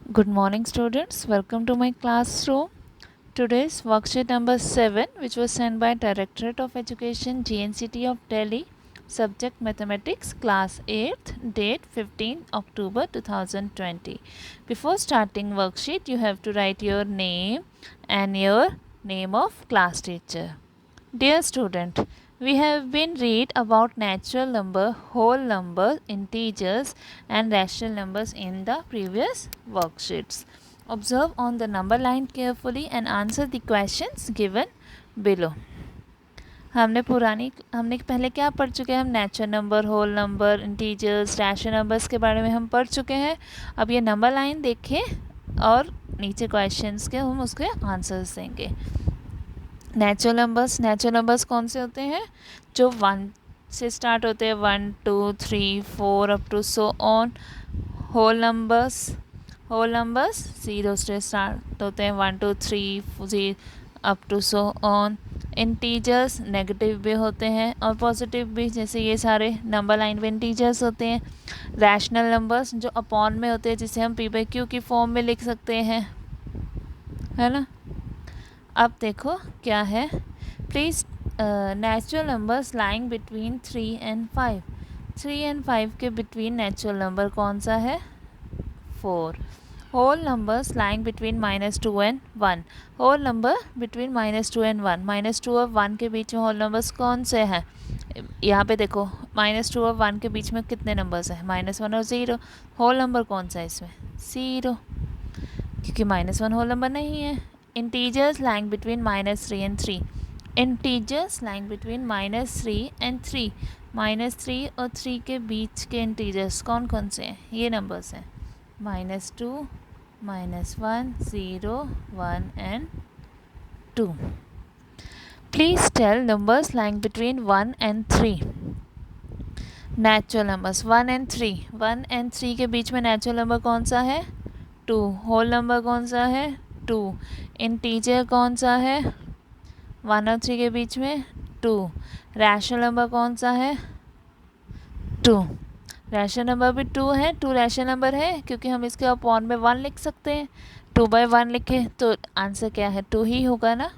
Good morning, students. Welcome to my classroom. Today's worksheet number 7, which was sent by Directorate of Education, GNCT of Delhi, subject Mathematics, class 8th, date 15 October 2020. Before starting worksheet, you have to write your name and your name of class teacher. Dear student, we have been read about natural number, whole number, integers and rational numbers in the previous worksheets. Observe on the number line carefully and answer the questions given below. हमने पहले क्या पढ़ चुके हैं? हम natural number, whole number, integers, rational numbers के बारे में हम पढ़ चुके हैं. अब ये नंबर लाइन देखें और नीचे क्वेश्चंस के हम उसके आंसर्स देंगे. नेचुरल नंबर्स कौन से होते हैं? जो 1 से स्टार्ट होते हैं, 1 2 3 4 up to so on. Whole numbers 0 से स्टार्ट होते हैं, 1 2 3 0 up to so on. Integers negative भी होते हैं और पॉजिटिव भी, जैसे ये सारे नंबर लाइन में इंटीजर्स होते हैं. रैशनल नंबर्स जो अपॉन में होते हैं, जिसे हम पी बाई क्यू की फॉर्म में लिख सकते हैं, है ना. अब देखो क्या है. Please natural numbers lying between 3 and 5. 3 and 5 के बिटवीन नेचुरल नंबर कौन सा है? 4. Whole numbers lying between -2 and 1. Whole number between -2 and 1. -2 और 1 के बीच में होल नंबर्स कौन से हैं? यहाँ पे देखो, -2 और 1 के बीच में कितने नंबर्स हैं? -1 और 0. होल नंबर कौन सा है इसमें? 0, क्योंकि -1 होल नंबर नहीं है. Integers lying between -3 and 3. Integers lying between -3 and 3. -3 और 3 के बीच के इंटीजर्स कौन कौन से हैं? ये नंबर्स हैं, -2, -1, 0, 1 and 2. Please tell numbers lying between 1 and 3. Natural numbers 1 and 3. 1 and 3 के बीच में नेचुरल नंबर कौन सा है? 2. होल नंबर कौन सा है? 2. इंटीजर कौन सा है? 1 और 3 के बीच में 2. रैशनल नंबर कौन सा है? 2. रैशनल नंबर भी 2 है. 2 रैशनल नंबर है क्योंकि हम इसके अपॉन में 1 लिख सकते हैं. 2/1 लिखे तो आंसर क्या है? 2 ही होगा ना.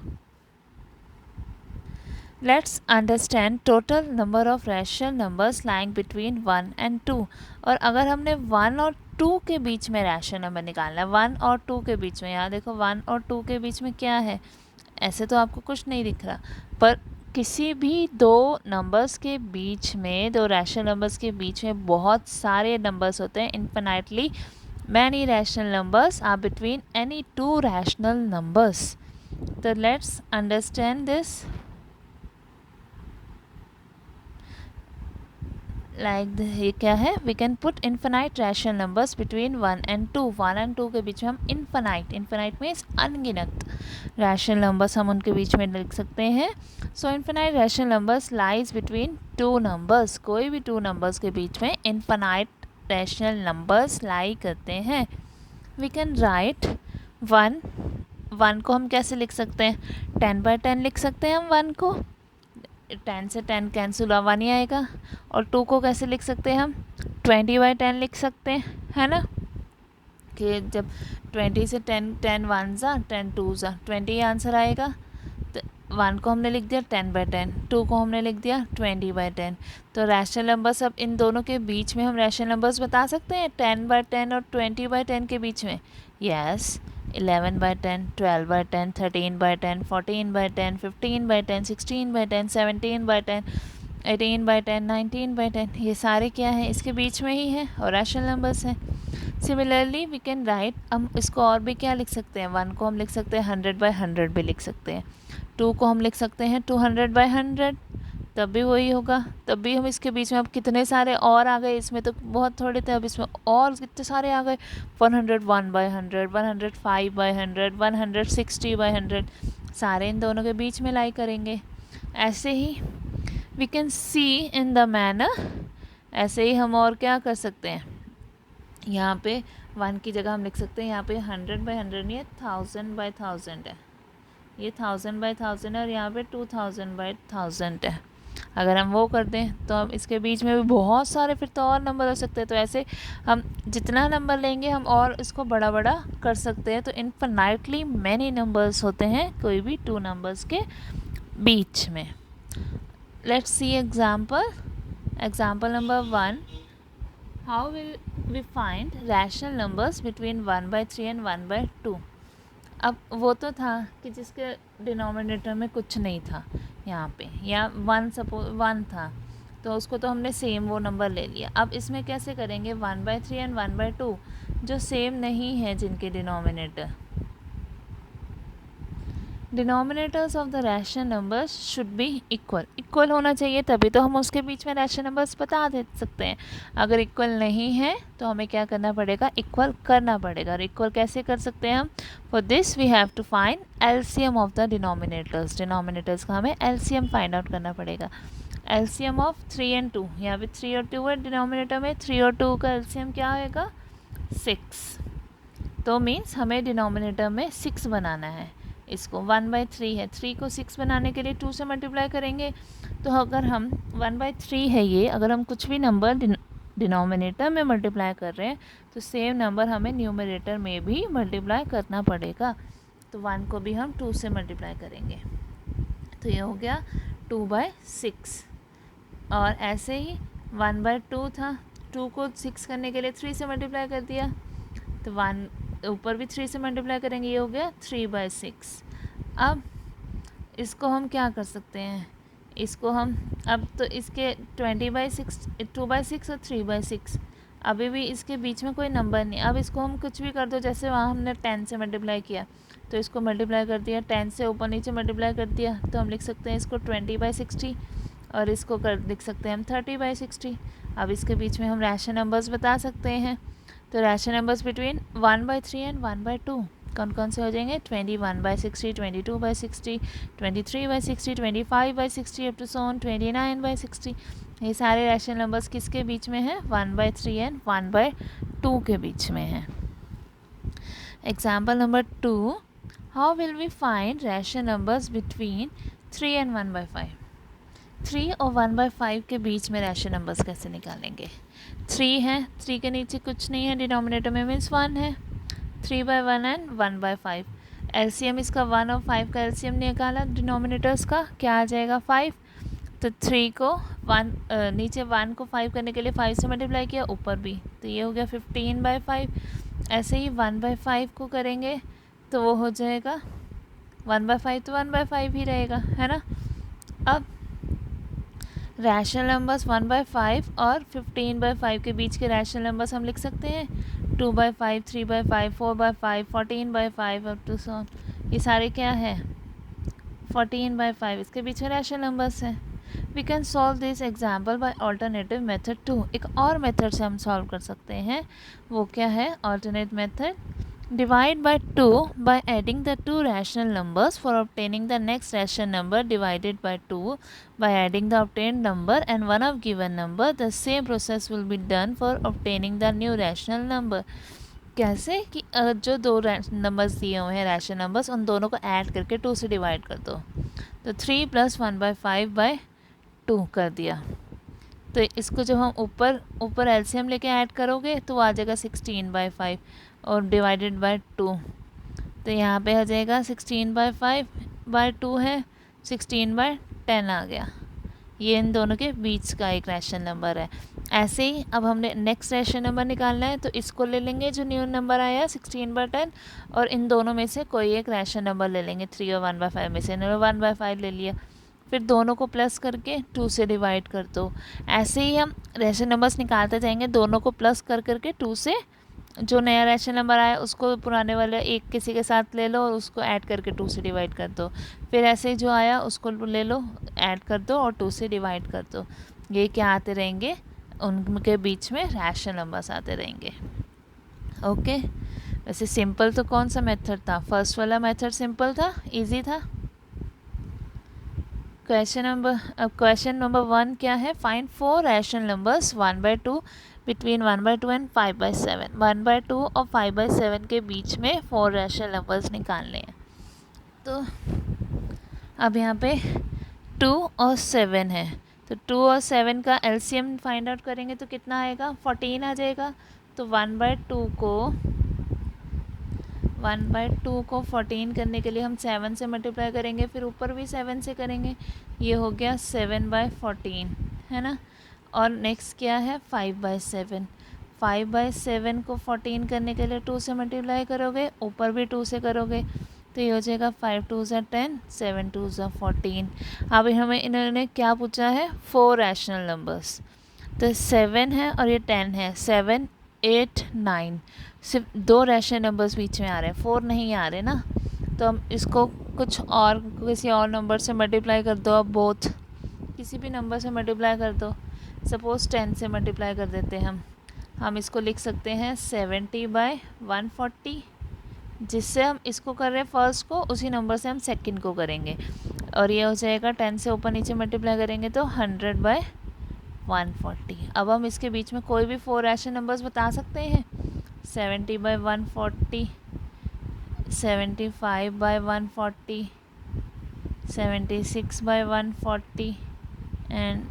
Let's understand total number of rational numbers lying between 1 and 2. और अगर हमने 1 और 2 के बीच में रैशनल नंबर निकालना है, 1 और 2 के बीच में, यहाँ देखो 1 और 2 के बीच में क्या है? ऐसे तो आपको कुछ नहीं दिख रहा, पर किसी भी दो नंबर्स के बीच में, दो रैशनल नंबर्स के बीच में बहुत सारे नंबर्स होते हैं. Infinitely many rational numbers are between any two rational numbers. तो लेट्स अंडरस्टैंड दिस. ये क्या है? We can put infinite rational numbers between 1 and 2. 1 and 2 के बीच में हम इन्फिनाइट मीन्स अनगिनत रैशनल नंबर्स हम उनके बीच में लिख सकते हैं. So infinite rational numbers lies between 2 numbers. कोई भी 2 नंबर्स के बीच में इन्फिनाइट रैशनल नंबर्स लाई करते हैं. वी कैन राइट 1 को हम कैसे लिख सकते हैं? 10/10 लिख सकते हैं हम 1 को. 10 से 10 कैंसिल हुआ, 1 ही आएगा. और 2 को कैसे लिख सकते हैं हम? 20/10 लिख सकते हैं, है ना. कि जब 20 से 10 1 ज़ा 10 2 ज़ा 20 ही आंसर आएगा. तो 1 को हमने लिख दिया 10/10, 2 को हमने लिख दिया 20/10. तो रैशनल नंबर्स, अब इन दोनों के बीच में हम रैशनल नंबर्स बता सकते हैं 10/10 और 20/10 के बीच में. यस, 11/10, 12/10, 13/10, 14/10, 15/10, 16/10, 17/10, 18/10, 19/10, ये सारे क्या हैं? इसके बीच में ही हैं और रैशनल नंबर्स हैं. सिमिलरली वी कैन राइट, हम इसको और भी क्या लिख सकते हैं? 1 को हम लिख सकते हैं 100/100 भी लिख सकते हैं. 2 को हम लिख सकते हैं 200/100, तब भी वही होगा. तब भी हम इसके बीच में, अब कितने सारे और आ गए, इसमें तो बहुत थोड़े थे, अब इसमें और कितने सारे आ गए. 101/100, 105/100, 160/100, सारे इन दोनों के बीच में लाई करेंगे. ऐसे ही we can see in the manner. ऐसे ही हम और क्या कर सकते हैं? यहाँ पे 1 की जगह हम लिख सकते हैं, यहाँ पे 100/100 नहीं है, 1000/1000 है. ये 1000/1000 है और यहाँ पे 2000/1000 है. अगर हम वो कर दें तो हम इसके बीच में भी बहुत सारे फिर तो और नंबर हो सकते हैं। तो ऐसे हम जितना नंबर लेंगे हम और इसको बड़ा बड़ा कर सकते हैं। तो इनफिनाइटली मैनी नंबर्स होते हैं कोई भी टू नंबर्स के बीच में। Let's see example number 1, how will we find rational numbers between 1/3 and 1/2। अब वो तो था कि जिसके डिनोमिनेटर में कुछ नहीं था यहाँ पे, या 1 था तो उसको तो हमने सेम वो नंबर ले लिया। अब इसमें कैसे करेंगे, 1/3 एंड 1/2 जो सेम नहीं है जिनके denominators of the rational numbers should be equal होना चाहिए, तभी तो हम उसके बीच में रैशनल नंबर्स बता दे सकते हैं। अगर इक्वल नहीं है तो हमें क्या करना पड़ेगा, इक्वल करना पड़ेगा। और इक्वल कैसे कर सकते हैं हम, for this we have to find LCM of the denominators का हमें एलसीएम फाइंड आउट करना पड़ेगा। एलसीएम ऑफ 3 and 2, यहाँ पे 3 और 2 है डिनोमिनेटर में, 3 और 2 का एलसीएम क्या होगा 6। तो मीन्स हमें डिनोमिनेटर में 6 बनाना है। इसको 1/3 है, 3 को 6 बनाने के लिए 2 से मल्टीप्लाई करेंगे। तो अगर हम 1/3 है ये, अगर हम कुछ भी नंबर डिनोमिनेटर में मल्टीप्लाई कर रहे हैं तो सेम नंबर हमें न्यूमरेटर में भी मल्टीप्लाई करना पड़ेगा। तो 1 को भी हम 2 से मल्टीप्लाई करेंगे, तो ये हो गया 2/6। और ऐसे ही 1/2 था, 2 को 6 करने के लिए 3 से मल्टीप्लाई कर दिया, तो 1 ऊपर भी 3 से मल्टीप्लाई करेंगे, ये हो गया 3/6। अब इसको हम क्या कर सकते हैं, इसको हम अब तो इसके 20/6, 2/6 और 3/6, अभी भी इसके बीच में कोई नंबर नहीं। अब इसको हम कुछ भी कर दो, जैसे वहाँ हमने 10 से मल्टीप्लाई किया तो इसको मल्टीप्लाई कर दिया, 10 से ऊपर नीचे मल्टीप्लाई कर दिया, तो हम लिख सकते हैं इसको 20/60, और इसको लिख सकते हैं हम 30/60। अब इसके बीच में हम रैशनल नंबर्स बता सकते हैं। तो रैशनल नंबर्स बिटवीन 1/3 एंड 1/2 कौन कौन से हो जाएंगे, 21/60, 22/60, 23/60, 25/60 अप टू सोन 29/60। ये सारे रैशनल नंबर्स किसके बीच में हैं, 1/3 एंड 1/2 के बीच में हैं। Example number 2, how will we find rational numbers between 3 and 1/5। 3 और 1/5 के बीच में रैशनल नंबर्स कैसे निकालेंगे। 3 है, 3 के नीचे कुछ नहीं है डिनोमिनेटर में, मीन्स 1 है। 3/1 एंड 1/5, एलसीएम इसका 1 और 5 का एलसीएम निकाला डिनोमिनेटर्स का, क्या आ जाएगा 5। तो 3 को 1 नीचे 1 को 5 करने के लिए 5 से मल्टीप्लाई किया, ऊपर भी, तो ये हो गया 15/5। ऐसे ही 1/5 को करेंगे तो वो हो जाएगा 1/5, तो 1/5 ही रहेगा, है ना। अब रैशनल नंबर्स 1/5 और 15/5 के बीच के रैशनल नंबर्स हम लिख सकते हैं 2/5, 3/5, 4/5, 14/5 अप टू सो, ये सारे क्या है 14/5, इसके बीच में रैशनल नंबर्स हैं। We can solve this example by alternative method 2। एक और मेथड से हम सॉल्व कर सकते हैं, वो क्या है, alternate method, divide by 2 by adding the two rational numbers. For obtaining the next rational number divided by 2 by adding the obtained number and one of given number, the same process will be done for obtaining the new rational number. कैसे कि जो दो numbers दिए हुए हैं rational numbers, उन दोनों को ऐड करके 2 से डिवाइड कर दो। तो 3 + 1/5/2 कर दिया। तो इसको जब हम ऊपर एलसीएम लेके ऐड करोगे तो आ जाएगा 16/5 और डिवाइडेड बाय 2, तो यहाँ पे आ जाएगा 16/5/2 है, 16/10 आ गया। ये इन दोनों के बीच का एक रैशनल नंबर है। ऐसे ही अब हमने नेक्स्ट रैशनल नंबर निकालना है, तो इसको ले लेंगे जो न्यू नंबर आया 16/10, और इन दोनों में से कोई एक रैशनल नंबर ले लेंगे, 3 और 1/5 में से। इन्होंने 1/5 ले लिया, फिर दोनों को प्लस करके 2 से डिवाइड कर दो। ऐसे ही हम रैशनल नंबर्स निकालते जाएंगे, दोनों को प्लस कर करके 2 से जो नया रैशनल नंबर आया उसको पुराने वाले एक किसी के साथ ले लो और उसको ऐड करके 2 से डिवाइड कर दो। फिर ऐसे ही जो आया उसको ले लो, ऐड कर दो और 2 से डिवाइड कर दो। ये क्या आते रहेंगे, उनके बीच में रैशनल नंबर्स आते रहेंगे। ओके, वैसे सिंपल तो कौन सा मेथड था, फर्स्ट वाला मेथड सिंपल था, इजी था। क्वेश्चन नंबर 1 क्या है, find 4 rational numbers 1/2 between 1/2 and 5/7। 1/2 और 5/7 के बीच में 4 रैशनल नंबर्स निकालने हैं। तो अब यहाँ पे 2 और 7 है, तो 2 और 7 का एलसीएम फाइंड आउट करेंगे तो कितना आएगा, 14 आ जाएगा। तो 1/2 को 14 करने के लिए हम 7 से मल्टीप्लाई करेंगे, फिर ऊपर भी 7 से करेंगे, ये हो गया 7/14, है ना। और नेक्स्ट क्या है, 5/7। 5/7 को 14 करने के लिए 2 से मल्टीप्लाई करोगे, ऊपर भी 2 से करोगे, तो ये हो जाएगा 5 2 ज़ा 10, 7 2 ज़ा 14। अब हमें इन्होंने क्या पूछा है, 4 रैशनल नंबर्स। तो 7 है और ये 10 है, 7 8 9, सिर्फ 2 रैशनल नंबर्स बीच में आ रहे हैं, 4 नहीं आ रहे ना। तो हम इसको कुछ और, किसी और नंबर से मल्टीप्लाई कर दो, अब बोथ किसी भी नंबर से मल्टीप्लाई कर दो। सपोज़ 10 से मल्टीप्लाई कर देते हैं हम इसको लिख सकते हैं 70/140, जिससे हम इसको कर रहे हैं फर्स्ट को, उसी नंबर से हम सेकंड को करेंगे, और ये हो जाएगा 10 से ऊपर नीचे मल्टीप्लाई करेंगे तो 100/140। अब हम इसके बीच में कोई भी 4 रैशनल नंबर्स बता सकते हैं, 70/140, 75/140, 76/140 एंड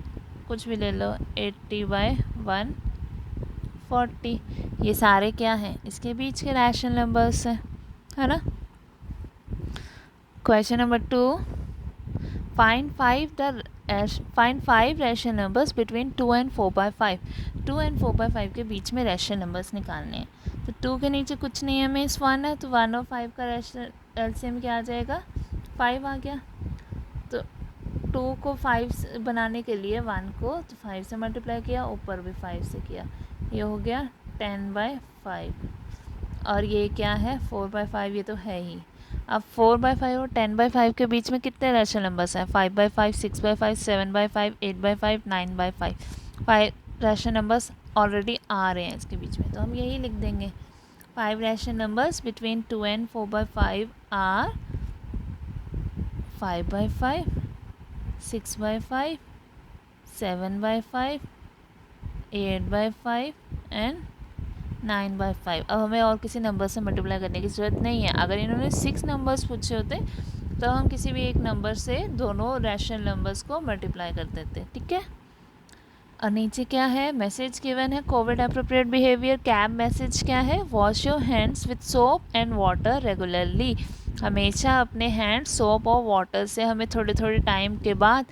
कुछ भी ले लो 80/140। ये सारे क्या हैं, इसके बीच के रैशनल नंबर्स हैं, है ना। Question number 2, find 5 rational numbers between 2 and 4/5। 2 and 4/5 के बीच में रैशनल नंबर्स निकालने हैं। तो 2 के नीचे कुछ नहीं है, मिस 1 है, तो 1 और 5 का रैशनल एलसीएम क्या आ जाएगा, 5 आ गया। तो 2 को 5 बनाने के लिए 1 को तो 5 से मल्टीप्लाई किया, ऊपर भी 5 से किया, ये हो गया 10/5। और ये क्या है, 4/5, ये तो है ही। अब 4/5 और 10/5 के बीच में कितने रैशनल नंबर्स हैं, 5/5, 6/5, 7/5, 8/5, 9/5। 5 रैशनल नंबर्स ऑलरेडी आ रहे हैं इसके बीच में, तो हम यही लिख देंगे, 5 rational numbers between 2 and 4/5 are 5/5, 6/5, 7/5, 8/5 and 9/5। अब हमें और किसी नंबर से मल्टीप्लाई करने की ज़रूरत नहीं है। अगर इन्होंने 6 नंबर्स पूछे होते तो हम किसी भी एक नंबर से दोनों रैशनल नंबर्स को मल्टीप्लाई कर देते, ठीक है। और नीचे क्या है, मैसेज गिवन है, Covid appropriate behaviour. Cab message क्या है, wash your hands with soap and water regularly. हमेशा अपने हैंड्स सोप और वाटर से हमें थोड़े थोड़े टाइम के बाद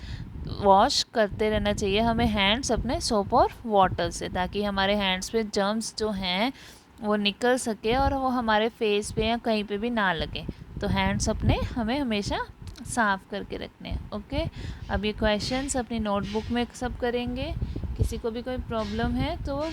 वॉश करते रहना चाहिए, हमें हैंड्स अपने सोप और वाटर से, ताकि हमारे हैंड्स पे जर्म्स जो हैं वो निकल सके और वो हमारे फेस पे या कहीं पे भी ना लगे। तो हैंड्स अपने हमें हमेशा साफ़ करके रखने हैं, ओके। अब ये क्वेश्चंस अपनी नोटबुक में सब करेंगे। किसी को भी कोई प्रॉब्लम है तो